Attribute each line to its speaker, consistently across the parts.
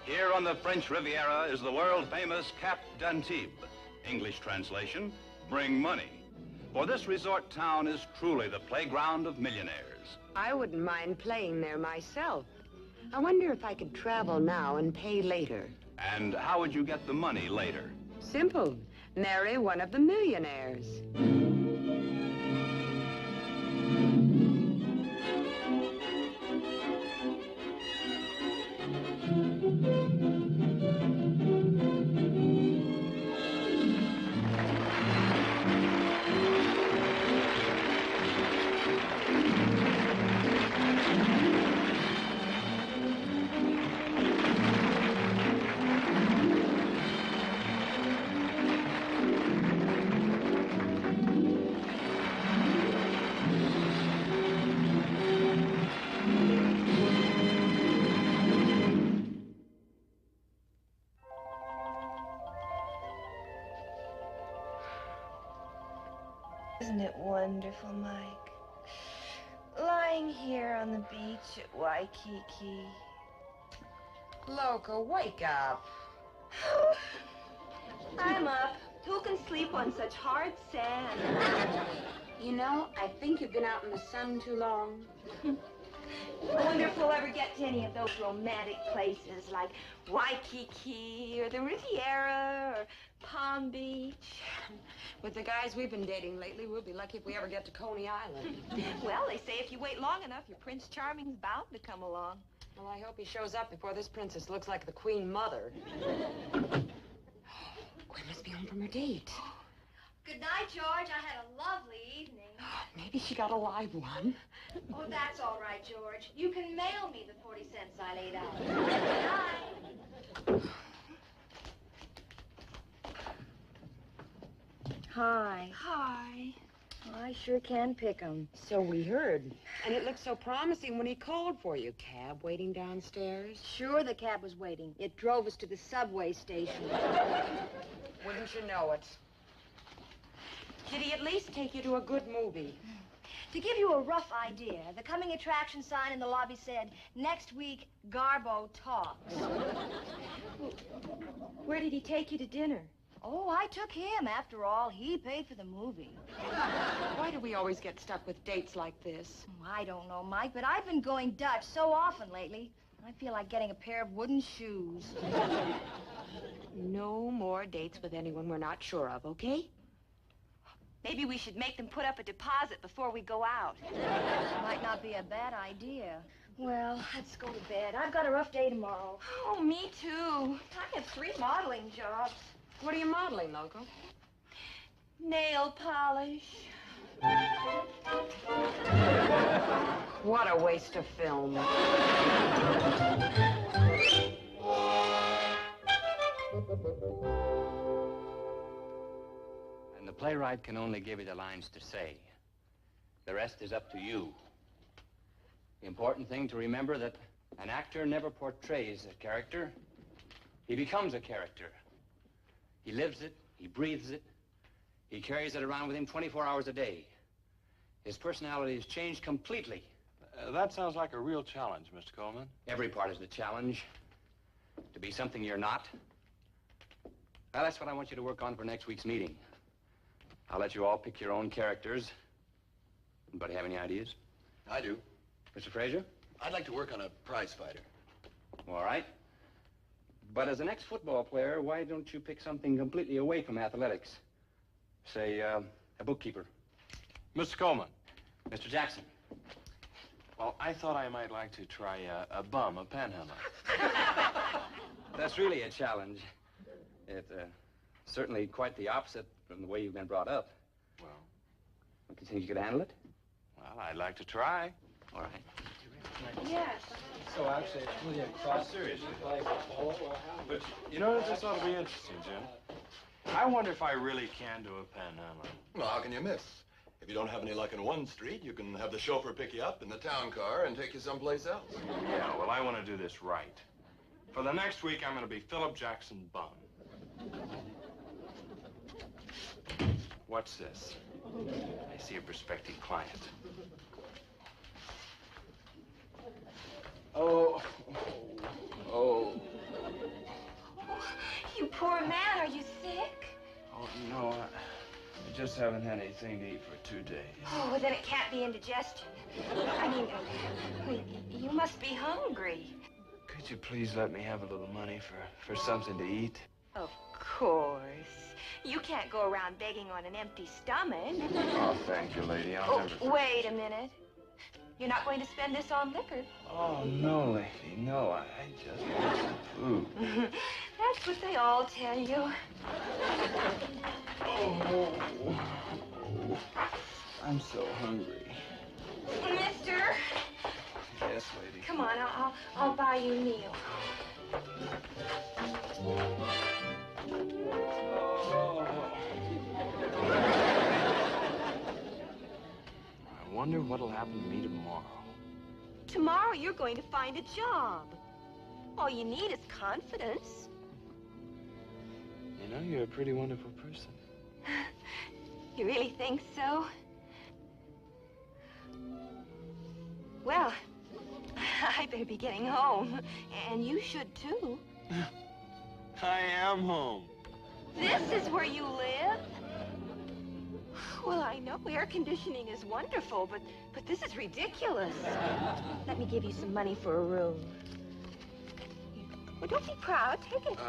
Speaker 1: Here on the French Riviera is the world-famous Cap d'Antibes. English translation, bring money. For this resort town is truly the playground of millionaires.
Speaker 2: I wouldn't mind playing there myself. I wonder if I could travel now and pay later.
Speaker 1: And how would you get the money later?
Speaker 2: Simple. Marry one of the millionaires.
Speaker 3: Isn't it wonderful, Mike? Lying here on the beach at Waikiki.
Speaker 2: Loco, wake up.
Speaker 3: I'm up. Who can sleep on such hard sand?
Speaker 2: You know, I think you've been out in the sun too long.
Speaker 3: I wonder if we'll ever get to any of those romantic places like Waikiki or the Riviera or Palm Beach.
Speaker 2: With the guys we've been dating lately, we'll be lucky if we ever get to Coney Island.
Speaker 3: Well, they say if you wait long enough, your Prince Charming's bound to come along.
Speaker 2: Well, I hope he shows up before this princess looks like the Queen Mother. Gwen must be home from her date.
Speaker 4: Good night, George. I had a lovely evening.
Speaker 2: Maybe she got a live one.
Speaker 4: Oh, that's all right, George. You can mail me the 40 cents I laid out. Good night.
Speaker 3: Hi.
Speaker 4: Hi.
Speaker 3: I sure can pick 'em.
Speaker 2: So we heard. And it looked so promising when he called for you. Cab waiting downstairs?
Speaker 4: Sure, the cab was waiting. It drove us to the subway station.
Speaker 2: Wouldn't you know it? Did he at least take you to a good movie?
Speaker 4: To give you a rough idea, the coming attraction sign in the lobby said, "Next week, Garbo talks."
Speaker 3: Where did he take you to dinner?
Speaker 4: Oh, I took him. After all, he paid for the movie.
Speaker 2: Why do we always get stuck with dates like this?
Speaker 4: I don't know, Mike, but I've been going Dutch so often lately. I feel like getting a pair of wooden shoes.
Speaker 2: No more dates with anyone we're not sure of, okay?
Speaker 3: Maybe we should make them put up a deposit before we go out.
Speaker 4: Might not be a bad idea. Well, let's go to bed. I've got a rough day tomorrow.
Speaker 3: Oh, me too. I have 3 modeling jobs.
Speaker 2: What are you modeling, Loco?
Speaker 3: Nail polish.
Speaker 2: What a waste of film.
Speaker 5: And the playwright can only give you the lines to say. The rest is up to you. The important thing to remember that an actor never portrays a character. He becomes a character. He lives it, he breathes it, he carries it around with him 24 hours a day. His personality has changed completely.
Speaker 6: That sounds like a real challenge, Mr. Coleman.
Speaker 5: Every part is the challenge. To be something you're not. Well, that's what I want you to work on for next week's meeting. I'll let you all pick your own characters. Anybody have any ideas?
Speaker 7: I do.
Speaker 5: Mr. Fraser?
Speaker 7: I'd like to work on a prize fighter.
Speaker 5: All right. But as an ex-football player, why don't you pick something completely away from athletics? Say, a bookkeeper.
Speaker 6: Mr. Coleman.
Speaker 5: Mr. Jackson.
Speaker 6: Well, I thought I might like to try a bum, a panhandler.
Speaker 5: That's really a challenge. It's certainly quite the opposite from the way you've been brought up.
Speaker 6: Well?
Speaker 5: Do you think you could handle it?
Speaker 6: Well, I'd like to try.
Speaker 5: All right.
Speaker 3: Yes.
Speaker 6: So actually, it's really a cross. Seriously. But you know, this ought to be interesting, Jim. I wonder if I really can do a panhandler.
Speaker 7: Well, how can you miss? If you don't have any luck in one street, you can have the chauffeur pick you up in the town car and take you someplace else.
Speaker 6: Yeah, well, I want to do this right. For the next week, I'm going to be Philip Jackson Bum. What's this? I see a prospective client. Oh,
Speaker 3: poor man, are you sick?
Speaker 6: Oh, no, I just haven't had anything to eat for 2 days.
Speaker 3: Oh, well, then it can't be indigestion. I mean, you must be hungry.
Speaker 6: Could you please let me have a little money for something to eat?
Speaker 3: Of course. You can't go around begging on an empty stomach.
Speaker 6: Oh, thank you, lady. I'll never...
Speaker 3: Wait a minute. You're not going to spend this on liquor.
Speaker 6: Oh, no, lady, no. I just want some food.
Speaker 3: That's what they all tell you.
Speaker 6: Oh, I'm so hungry.
Speaker 3: Mister.
Speaker 6: Yes, lady.
Speaker 3: Come on, I'll buy you a meal.
Speaker 6: I wonder what'll happen to me tomorrow.
Speaker 3: Tomorrow you're going to find a job. All you need is confidence.
Speaker 6: You know, you're a pretty wonderful person.
Speaker 3: You really think so? Well, I better be getting home. And you should, too.
Speaker 6: I am home.
Speaker 3: This is where you live? Well, I know air conditioning is wonderful, but this is ridiculous. Let me give you some money for a room. Well, don't be proud. Take it.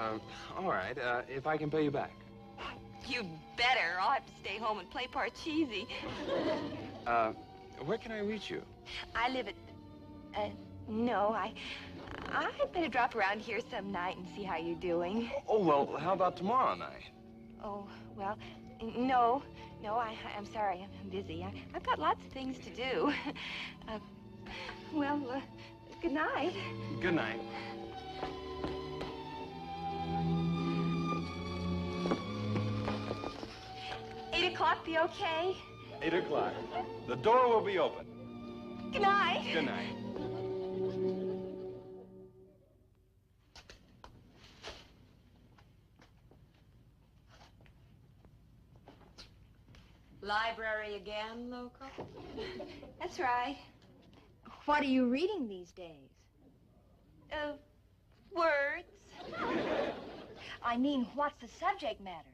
Speaker 6: All right. If I can pay you back.
Speaker 3: You'd better. I'll have to stay home and play Parcheesi.
Speaker 6: Where can I reach you?
Speaker 3: I live at... no, I better drop around here some night and see how you're doing.
Speaker 6: Oh, well, how about tomorrow night?
Speaker 3: Oh, well, no, I'm sorry, I'm busy. I've got lots of things to do. Good night.
Speaker 6: Good night.
Speaker 3: Eight o'clock be okay?
Speaker 1: 8 o'clock. The door will be open.
Speaker 3: Good night.
Speaker 6: Good night.
Speaker 2: Library again, Loco?
Speaker 3: That's right.
Speaker 4: What are you reading these days?
Speaker 3: Words.
Speaker 4: I mean, what's the subject matter?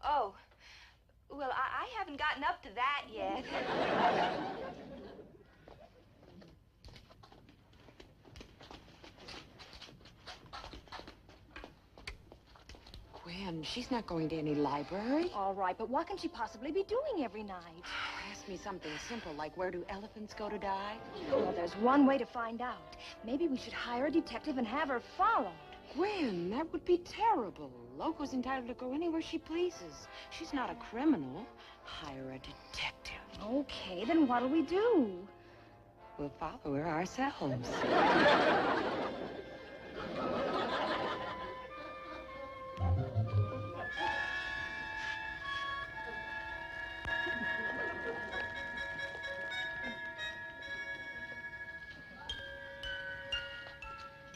Speaker 3: Oh, well, I haven't gotten up to that yet.
Speaker 2: Gwen, she's not going to any library.
Speaker 4: All right, but what can she possibly be doing every night?
Speaker 2: Ask me something simple, like where do elephants go to die?
Speaker 4: Well, there's one way to find out. Maybe we should hire a detective and have her followed.
Speaker 2: Gwen, that would be terrible. Loco's entitled to go anywhere she pleases. She's not a criminal. Hire a detective.
Speaker 4: Okay, then what'll we do?
Speaker 2: We'll follow her ourselves.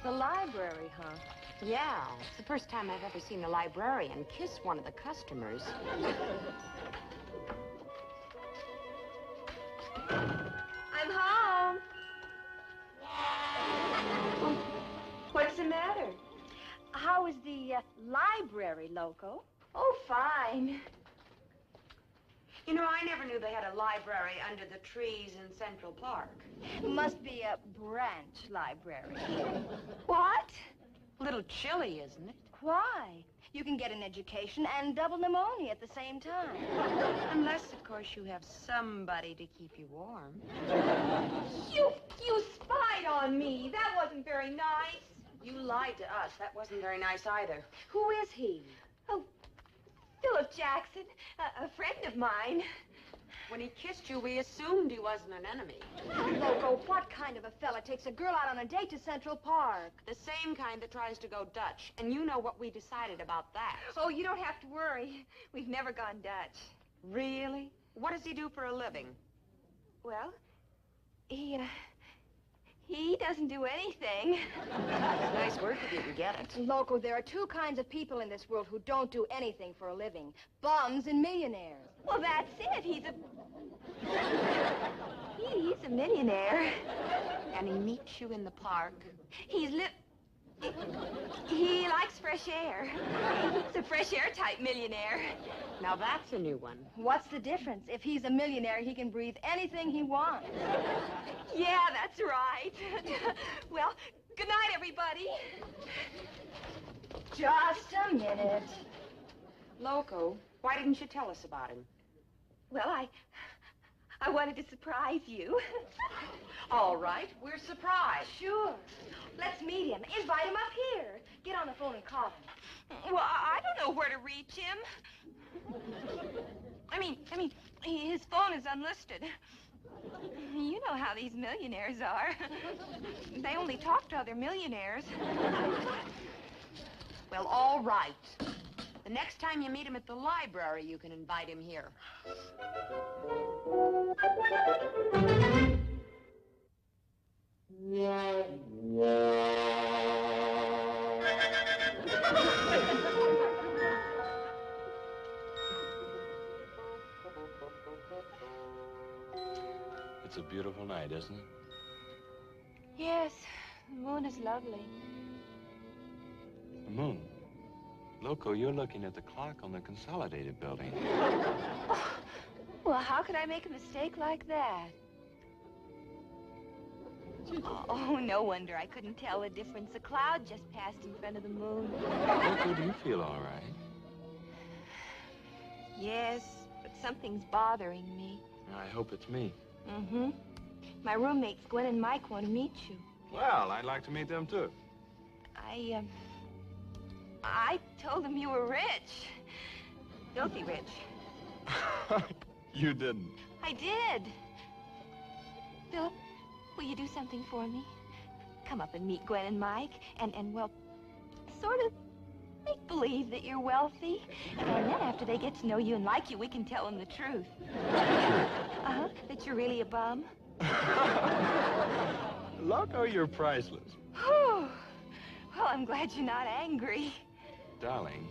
Speaker 3: The library, huh?
Speaker 2: Yeah, it's the first time I've ever seen a librarian kiss one of the customers.
Speaker 3: I'm home. What's the matter?
Speaker 4: How is the library, Loco?
Speaker 3: Oh, fine.
Speaker 2: You know, I never knew they had a library under the trees in Central Park.
Speaker 4: Must be a branch library.
Speaker 3: What?
Speaker 2: A little chilly, isn't it?
Speaker 4: Why? You can get an education and double pneumonia at the same time.
Speaker 2: Unless, of course, you have somebody to keep you warm.
Speaker 3: You spied on me. That wasn't very nice.
Speaker 2: You lied to us. That wasn't very nice either.
Speaker 4: Who is he?
Speaker 3: Oh, Philip Jackson, a friend of mine.
Speaker 2: When he kissed you, we assumed he wasn't an enemy.
Speaker 4: Loco, what kind of a fella takes a girl out on a date to Central Park?
Speaker 2: The same kind that tries to go Dutch. And you know what we decided about that.
Speaker 3: Oh, you don't have to worry. We've never gone Dutch.
Speaker 2: Really? What does he do for a living?
Speaker 3: Well, he doesn't do anything.
Speaker 2: Nice work if you can get it.
Speaker 4: Loco, there are two kinds of people in this world who don't do anything for a living. Bums and millionaires.
Speaker 3: Well, that's it. He's a millionaire.
Speaker 2: And he meets you in the park.
Speaker 3: He's He likes fresh air. He's a fresh air type millionaire.
Speaker 2: Now that's a new one.
Speaker 4: What's the difference? If he's a millionaire, he can breathe anything he wants.
Speaker 3: Yeah, that's right. Well, good night, everybody.
Speaker 4: Just a minute.
Speaker 2: Loco, why didn't you tell us about him?
Speaker 3: Well, I wanted to surprise you.
Speaker 2: All right, we're surprised.
Speaker 4: Sure. Let's meet him. Invite him up here. Get on the phone and call him.
Speaker 3: Well, I don't know where to reach him. I mean, his phone is unlisted. You know how these millionaires are. They only talk to other millionaires.
Speaker 2: Well, all right. The next time you meet him at the library, you can invite him here.
Speaker 6: It's a beautiful night, isn't it?
Speaker 3: Yes, the moon is lovely.
Speaker 6: The moon. Loco, you're looking at the clock on the Consolidated building.
Speaker 3: Oh, well, how could I make a mistake like that? Oh, no wonder I couldn't tell the difference. A cloud just passed in front of the moon.
Speaker 6: Loco, do you feel all right?
Speaker 3: Yes, but something's bothering me.
Speaker 6: I hope it's me.
Speaker 3: Mm-hmm. My roommates, Gwen and Mike, want to meet you.
Speaker 6: Well, I'd like to meet them, too.
Speaker 3: I told them you were rich. Filthy rich.
Speaker 6: You didn't.
Speaker 3: I did. Philip, will you do something for me? Come up and meet Gwen and Mike, and well, sort of make believe that you're wealthy. And then after they get to know you and like you, we can tell them the truth. Uh-huh, that you're really a bum.
Speaker 6: Loco, you're priceless.
Speaker 3: Whew. Well, I'm glad you're not angry.
Speaker 6: Darling,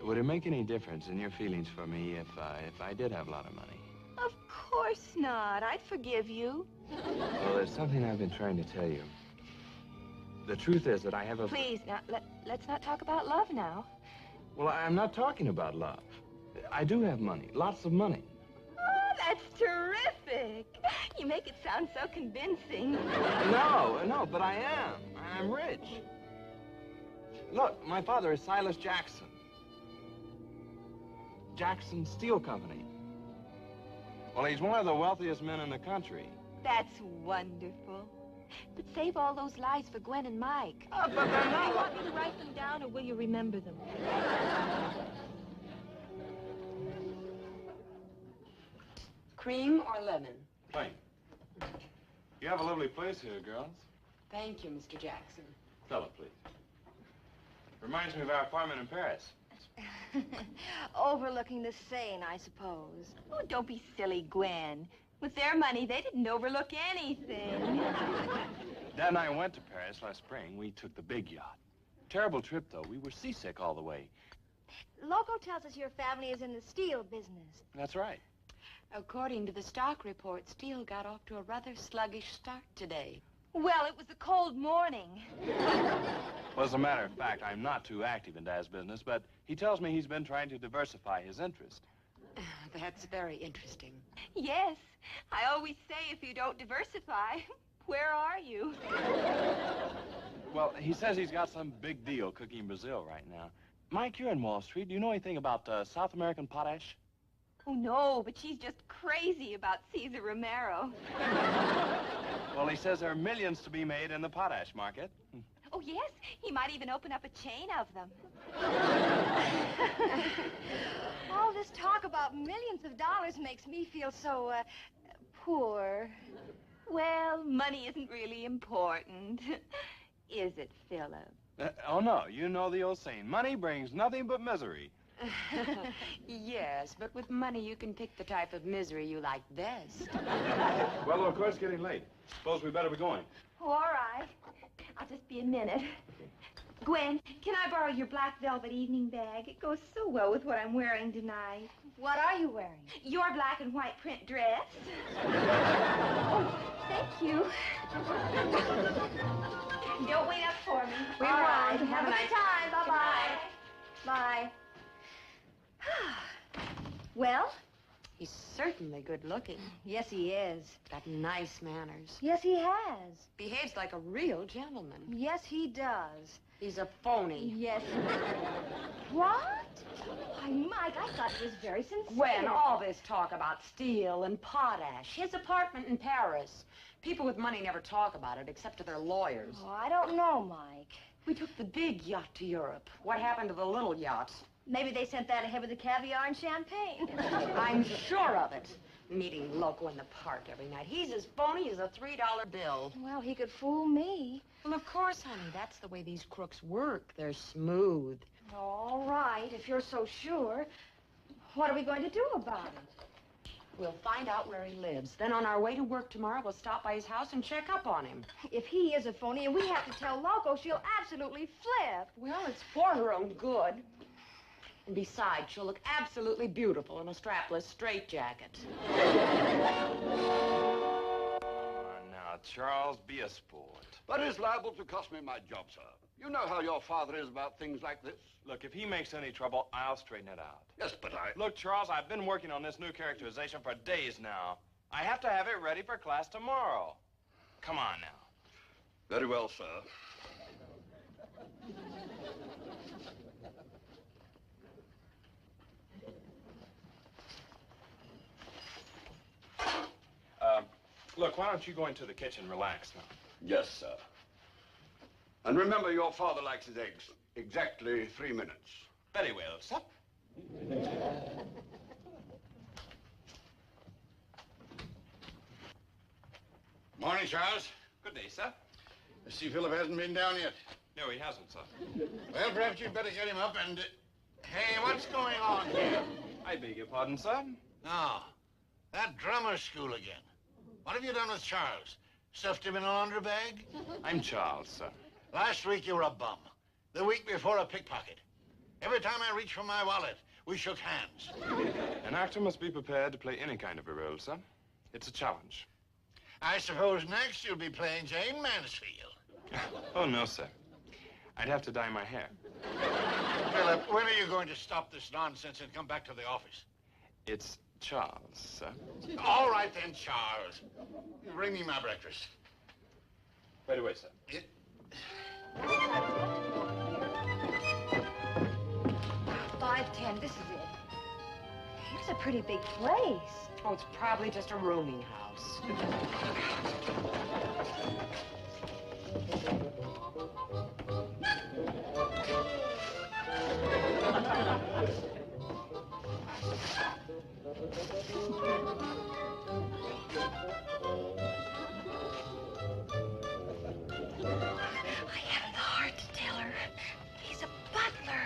Speaker 6: would it make any difference in your feelings for me if I did have a lot of money?
Speaker 3: Of course not. I'd forgive you.
Speaker 6: Well, there's something I've been trying to tell you. The truth is that I have a...
Speaker 3: Please, now, let's not talk about love now.
Speaker 6: Well, I'm not talking about love. I do have money, lots of money.
Speaker 3: Oh, that's terrific. You make it sound so convincing.
Speaker 6: No, but I am. I'm rich. Look, my father is Silas Jackson. Jackson Steel Company. Well, he's one of the wealthiest men in the country.
Speaker 3: That's wonderful. But save all those lies for Gwen and Mike.
Speaker 6: But they're
Speaker 3: Do you
Speaker 6: not...
Speaker 3: want me to write them down, or will you remember them?
Speaker 2: Cream or lemon?
Speaker 6: Plain. You have a lovely place here, girls.
Speaker 2: Thank you, Mr. Jackson.
Speaker 6: Stella, please. Reminds me of our apartment in Paris.
Speaker 4: Overlooking the Seine, I suppose.
Speaker 3: Oh, don't be silly, Gwen. With their money, they didn't overlook anything.
Speaker 6: Dad and I went to Paris last spring. We took the big yacht. Terrible trip, though. We were seasick all the way.
Speaker 4: Loco tells us your family is in the steel business.
Speaker 6: That's right.
Speaker 2: According to the stock report, steel got off to a rather sluggish start today.
Speaker 3: Well, it was a cold morning.
Speaker 6: Well, as a matter of fact, I'm not too active in Dad's business, but he tells me he's been trying to diversify his interest.
Speaker 2: That's very interesting.
Speaker 3: Yes. I always say if you don't diversify, where are you?
Speaker 6: Well, he says he's got some big deal cooking in Brazil right now. Mike, you're in Wall Street. Do you know anything about South American potash?
Speaker 3: Oh, no, but she's just crazy about Cesar Romero.
Speaker 6: Well, he says there are millions to be made in the potash market.
Speaker 3: Oh, yes? He might even open up a chain of them.
Speaker 4: All this talk about millions of dollars makes me feel so, poor.
Speaker 3: Well, money isn't really important. Is it, Philip?
Speaker 6: Oh, no. You know the old saying, money brings nothing but misery.
Speaker 2: Yes, but with money, you can pick the type of misery you like best.
Speaker 6: Well, of course, it's getting late. Suppose we better be going.
Speaker 3: Oh, all right. I'll just be a minute. Gwen, can I borrow your black velvet evening bag? It goes so well with what I'm wearing tonight.
Speaker 4: What are you wearing?
Speaker 3: Your black and white print dress. Oh, thank you. Don't wait up for me.
Speaker 2: We
Speaker 4: All right.
Speaker 2: won't.
Speaker 4: Have a good time. Bye-bye. Bye. Well,
Speaker 2: He's certainly good looking.
Speaker 4: yes, he is.
Speaker 2: Got nice manners.
Speaker 4: Yes, he has.
Speaker 2: Behaves like a real gentleman.
Speaker 4: Yes, he does.
Speaker 2: He's a phony.
Speaker 4: Yes. What? Why, Mike, I thought it was very sincere.
Speaker 2: When all this talk about steel and potash, his apartment in Paris. People with money never talk about it except to their lawyers.
Speaker 4: Oh, I don't know, Mike.
Speaker 2: We took the big yacht to Europe. What happened to the little yacht?
Speaker 4: Maybe they sent that ahead with the caviar and champagne.
Speaker 2: I'm sure of it. Meeting Loco in the park every night. He's as phony as a $3 bill.
Speaker 4: Well, he could fool me.
Speaker 2: Well, of course, honey. That's the way these crooks work. They're smooth.
Speaker 4: All right, if you're so sure. What are we going to do about it?
Speaker 2: We'll find out where he lives. Then on our way to work tomorrow, we'll stop by his house and check up on him.
Speaker 4: If he is a phony and we have to tell Loco, she'll absolutely flip.
Speaker 2: Well, it's for her own good. And besides, she'll look absolutely beautiful in a strapless straitjacket.
Speaker 6: Now, Charles, be a sport.
Speaker 8: But it's liable to cost me my job, sir. You know how your father is about things like this.
Speaker 6: Look, if he makes any trouble, I'll straighten it out.
Speaker 8: Yes, but
Speaker 6: Look, Charles, I've been working on this new characterization for days now. I have to have it ready for class tomorrow. Come on now.
Speaker 8: Very well, sir.
Speaker 6: Look, why don't you go into the kitchen and relax now?
Speaker 8: Yes, sir. And remember, your father likes his eggs exactly 3 minutes.
Speaker 6: Very well, sir.
Speaker 9: Morning, Charles.
Speaker 6: Good day, sir.
Speaker 9: I see Philip hasn't been down yet.
Speaker 6: No, he hasn't, sir.
Speaker 9: Well, perhaps you'd better get him up and... Hey, what's going on here?
Speaker 6: I beg your pardon, sir.
Speaker 9: No, that drummer school again. What have you done with Charles? Stuffed him in a laundry bag?
Speaker 6: I'm Charles, sir.
Speaker 9: Last week you were a bum. The week before a pickpocket. Every time I reached for my wallet, we shook hands.
Speaker 6: An actor must be prepared to play any kind of a role, sir. It's a challenge.
Speaker 9: I suppose next you'll be playing Jane Mansfield.
Speaker 6: Oh, no, sir. I'd have to dye my hair.
Speaker 9: Philip, when are you going to stop this nonsense and come back to the office?
Speaker 6: It's Charles, sir.
Speaker 9: All right then, Charles. Bring me my breakfast.
Speaker 6: Right away, sir.
Speaker 4: 510, this is it. It's a pretty big place.
Speaker 2: Oh, it's probably just a rooming house.
Speaker 4: I haven't the heart to tell her. He's a butler.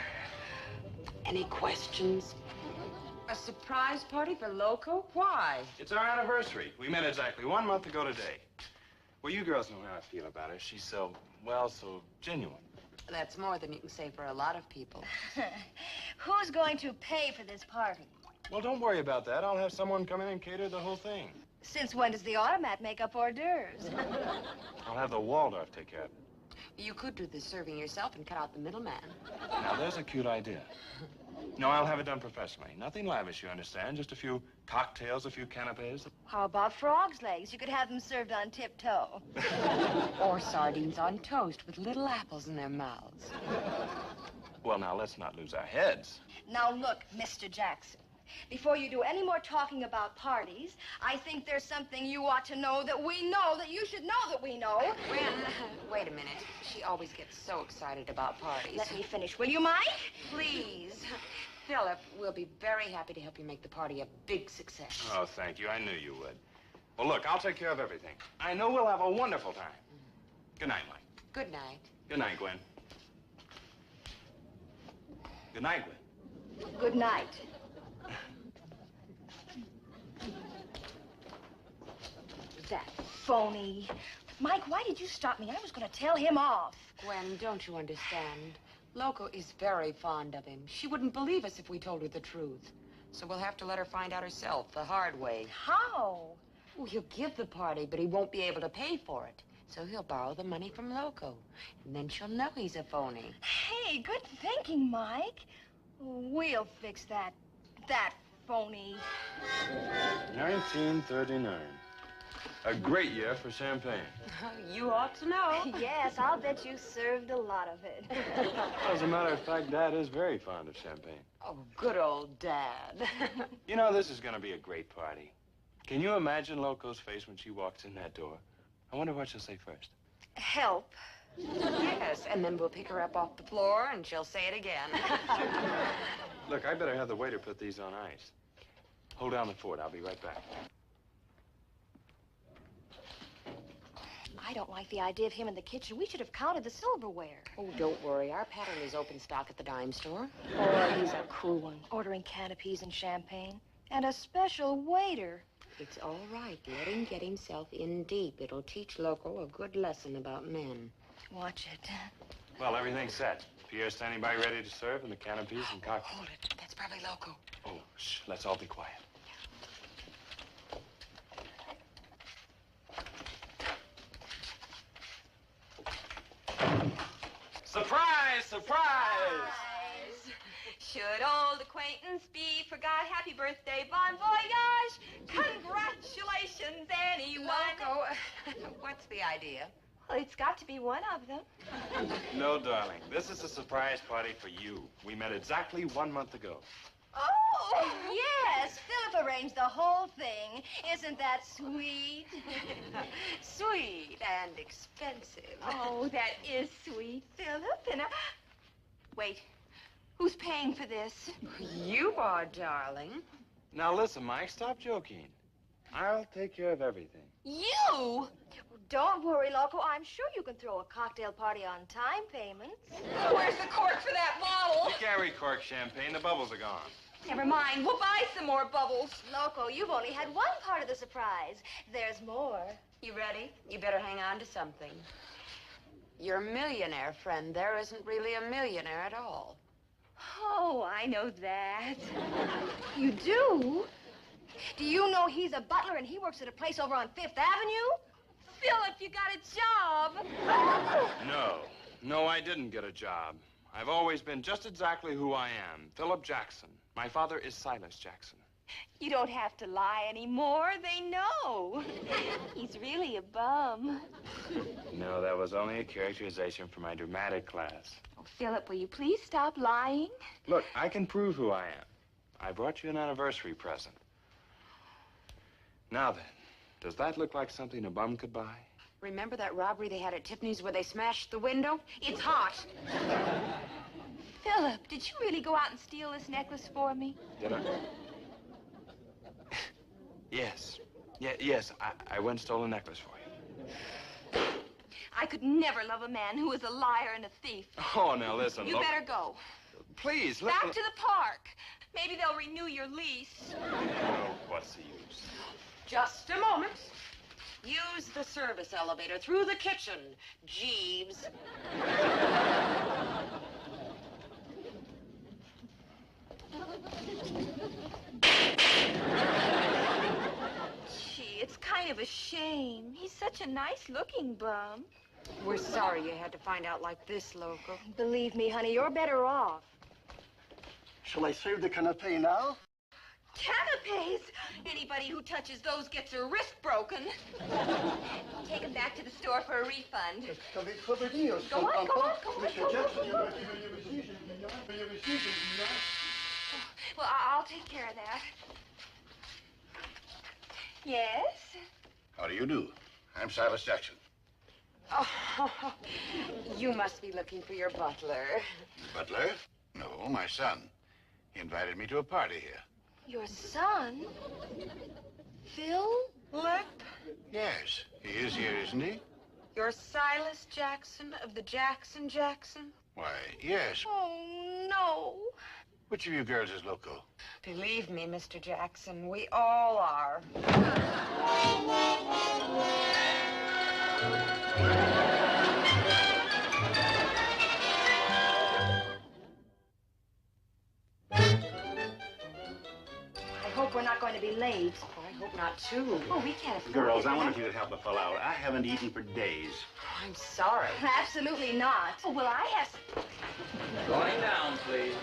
Speaker 2: Any questions? A surprise party for Loco? Why?
Speaker 6: It's our anniversary. We met exactly 1 month ago today. Well, you girls know how I feel about her. She's so, well, so genuine.
Speaker 2: That's more than you can say for a lot of people.
Speaker 4: Who's going to pay for this party?
Speaker 6: Well, don't worry about that. I'll have someone come in and cater the whole thing.
Speaker 4: Since when does the automat make up hors d'oeuvres?
Speaker 6: I'll have the Waldorf take care of it.
Speaker 2: You could do the serving yourself and cut out the middleman.
Speaker 6: Now, there's a cute idea. No, I'll have it done professionally. Nothing lavish, you understand. Just a few cocktails, a few canapes.
Speaker 4: How about frog's legs? You could have them served on tiptoe.
Speaker 2: Or sardines on toast with little apples in their mouths.
Speaker 6: Well, now, let's not lose our heads.
Speaker 4: Now look, Mr. Jackson. Before you do any more talking about parties, I think there's something you ought to know that we know that you should know that we know.
Speaker 2: Gwen, wait a minute. She always gets so excited about parties.
Speaker 4: Let me finish, will you, Mike?
Speaker 2: Please. Philip, we'll be very happy to help you make the party a big success.
Speaker 6: Oh, thank you. I knew you would. Well, look, I'll take care of everything. I know we'll have a wonderful time. Good night, Mike.
Speaker 2: Good night.
Speaker 6: Good night, Gwen. Good night, Gwen.
Speaker 4: Good night. That phony. Mike, why did you stop me? I was going to tell him off.
Speaker 2: Gwen, don't you understand? Loco is very fond of him. She wouldn't believe us if we told her the truth. So we'll have to let her find out herself the hard way.
Speaker 4: How?
Speaker 2: Well, he'll give the party, but he won't be able to pay for it. So he'll borrow the money from Loco. And then she'll know he's a phony.
Speaker 4: Hey, good thinking, Mike. We'll fix that phony.
Speaker 6: 1939. A great year for champagne.
Speaker 2: You ought to know.
Speaker 4: Yes, I'll bet you served a lot of it.
Speaker 6: As a matter of fact, Dad is very fond of champagne.
Speaker 2: Oh, good old Dad.
Speaker 6: You know, this is going to be a great party. Can you imagine Loco's face when she walks in that door? I wonder what she'll say first.
Speaker 4: Help.
Speaker 2: Yes, and then we'll pick her up off the floor and she'll say it again.
Speaker 6: Look, I better have the waiter put these on ice. Hold down the fort. I'll be right back.
Speaker 4: I don't like the idea of him in the kitchen. We should have counted the silverware.
Speaker 2: Oh, don't worry. Our pattern is open stock at the dime store.
Speaker 4: Oh, he's a cool one. Ordering canapes and champagne. And a special waiter.
Speaker 2: It's all right. Let him get himself in deep. It'll teach Loco a good lesson about men.
Speaker 4: Watch it.
Speaker 6: Well, everything's set. Pierre's standing by ready to serve, and the canapes and cocktails.
Speaker 2: Hold it. That's probably Loco.
Speaker 6: Oh, shh. Let's all be quiet. Surprise! Surprise!
Speaker 3: Should old acquaintance be forgot? Happy birthday, bon voyage! Congratulations, anyone!
Speaker 2: Loco, what's the idea?
Speaker 3: Well, it's got to be one of them.
Speaker 6: No, darling. This is a surprise party for you. We met exactly 1 month ago.
Speaker 4: Oh, yes. Philip arranged the whole thing. Isn't that sweet?
Speaker 2: Sweet and expensive.
Speaker 3: Oh, that is sweet, Philip. And wait, who's paying for this?
Speaker 2: You are, darling.
Speaker 6: Now, listen, Mike, stop joking. I'll take care of everything.
Speaker 3: You?
Speaker 4: Don't worry, Loco. I'm sure you can throw a cocktail party on time payments.
Speaker 3: Where's the cork for that bottle?
Speaker 6: You can't recork champagne. The bubbles are gone.
Speaker 3: Never mind. We'll buy some more bubbles.
Speaker 4: Loco, you've only had one part of the surprise. There's more.
Speaker 2: You ready? You better hang on to something. Your millionaire friend there isn't really a millionaire at all.
Speaker 3: Oh, I know that.
Speaker 4: You do? Do you know he's a butler and he works at a place over on Fifth Avenue?
Speaker 3: Philip, you got a job.
Speaker 6: No, I didn't get a job. I've always been just exactly who I am, Philip Jackson. My father is Silas Jackson.
Speaker 3: You don't have to lie anymore. They know. He's really a bum.
Speaker 6: No, that was only a characterization for my dramatic class.
Speaker 3: Oh, Philip, will you please stop lying?
Speaker 6: Look, I can prove who I am. I brought you an anniversary present. Now then, does that look like something a bum could buy?
Speaker 2: Remember that robbery they had at Tiffany's where they smashed the window? It's hot.
Speaker 3: Philip, did you really go out and steal this necklace for me?
Speaker 6: Did I? Yes. Yes, I went and stole a necklace for you.
Speaker 3: I could never love a man who was a liar and a thief.
Speaker 6: Oh, now listen,
Speaker 3: You
Speaker 6: look.
Speaker 3: better go.
Speaker 6: Please,
Speaker 3: Back to the park. Maybe they'll renew your lease.
Speaker 6: Oh, what's the use?
Speaker 2: Just a moment. Use the service elevator through the kitchen, Jeeves.
Speaker 3: Gee, it's kind of a shame. He's such a nice-looking bum.
Speaker 2: We're sorry you had to find out like this, Loco.
Speaker 4: Believe me, honey, you're better off.
Speaker 10: Shall I serve the canapé now?
Speaker 3: Canapes! Anybody who touches those gets their wrist broken. Take him back to the store for a refund. Go on, go on, go on,
Speaker 10: Mr. Jackson,
Speaker 3: go on. Well, I'll take care of that. Yes?
Speaker 9: How do you do? I'm Silas Jackson.
Speaker 2: Oh, you must be looking for your butler.
Speaker 9: Butler? No, my son. He invited me to a party here.
Speaker 4: Your son? Phil?
Speaker 2: Lip,
Speaker 9: Yes, he is here, isn't he?
Speaker 2: you're Silas Jackson of the Jackson Jackson?
Speaker 9: Why, yes.
Speaker 4: Oh, no.
Speaker 9: Which of you girls is Loco?
Speaker 2: Believe me, Mr. Jackson, we all are.
Speaker 4: I hope we're not going to be late.
Speaker 2: thanks. Oh, I hope not, too.
Speaker 3: Oh, we can't afford
Speaker 11: Girls,
Speaker 3: it.
Speaker 11: I wanted you to help a fellow out. I haven't eaten for days.
Speaker 2: I'm sorry.
Speaker 4: Absolutely not.
Speaker 3: Oh, well, I have...
Speaker 5: Going down, please.